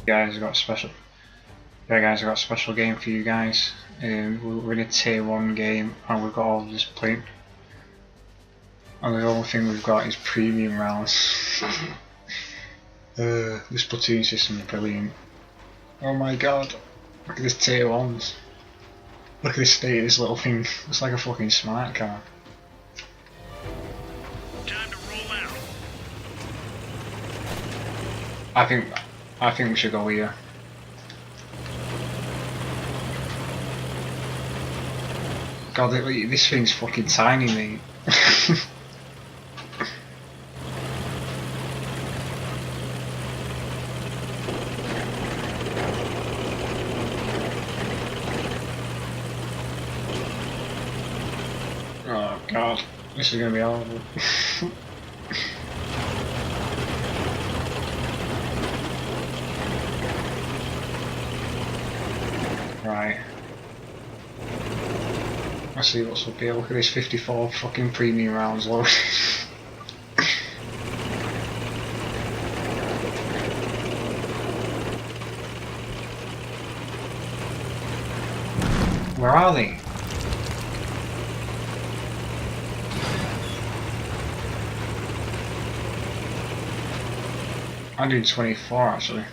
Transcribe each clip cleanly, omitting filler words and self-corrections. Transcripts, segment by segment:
Guys, I got a special. Yeah, guys, I got a special game for you guys. We're in a tier 1 game, and we've got all this plate. And the only thing we've got is premium rounds. This Platoon system is brilliant. Oh my god! Look at this tier 1s. Look at the state of this little thing. It's like a fucking smart car. Time to roll out. I think we should go here. God, this thing's fucking tiny, mate. Oh god, this is gonna be horrible. Right. Let's see what's up here. Look at this 54 fucking premium rounds load. Where are they? I'm doing 24 actually.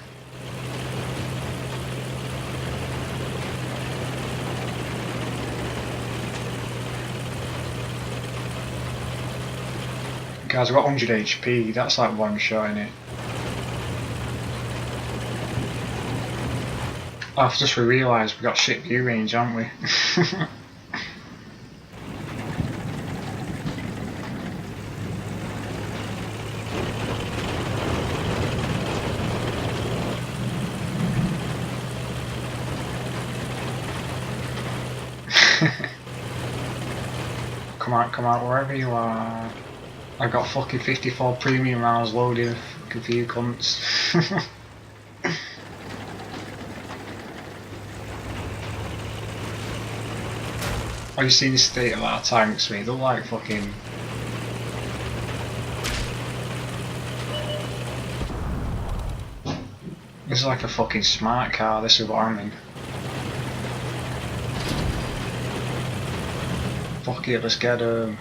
Guys, I've got 100 HP, that's like one shot in it. I've just realised we've got shit view range, haven't we? Come out, wherever you are. I got fucking 54 premium rounds loaded for you cunts. Have you seen the state of our tanks, mate? They're like fucking... This is like a fucking smart car, this is what I mean. Fuck it, let's get him.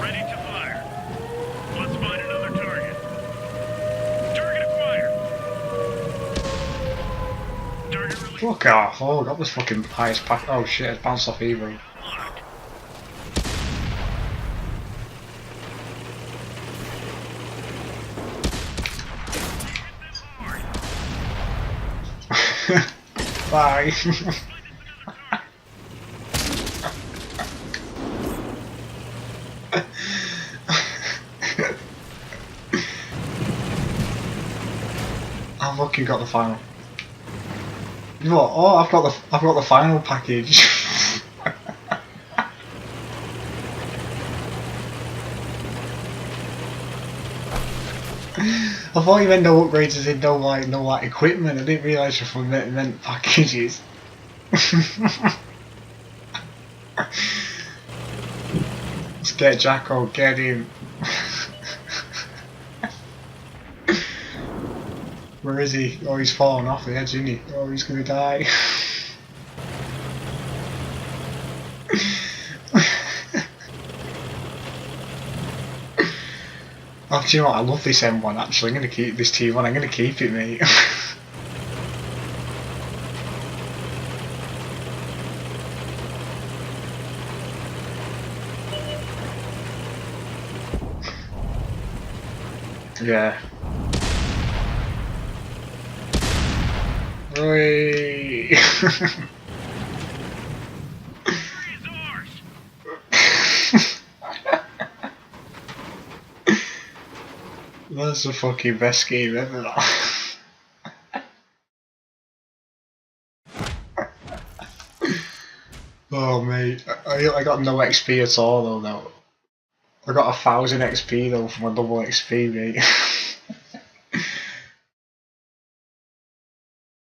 Ready to fire. Let's find another target. Target acquired. Target released. Fuck off, oh, I got this fucking highest pack. Oh shit, it's bounced off Evo. Bye. I've fucking got the final. What? Oh, I've got the final package. I thought you meant no upgrades as in no like equipment. I didn't realise you meant packages. Let's get Jacko, get him. Where is he? Oh, he's fallen off the edge, isn't he? Oh, he's gonna die. Oh, do you know what? I love this M1 actually. I'm gonna keep this T1. I'm gonna keep it, mate. Yeah. Oi. That's the fucking best game ever. Oh mate, I got no XP at all though. I got 1000 XP though for my double XP, mate.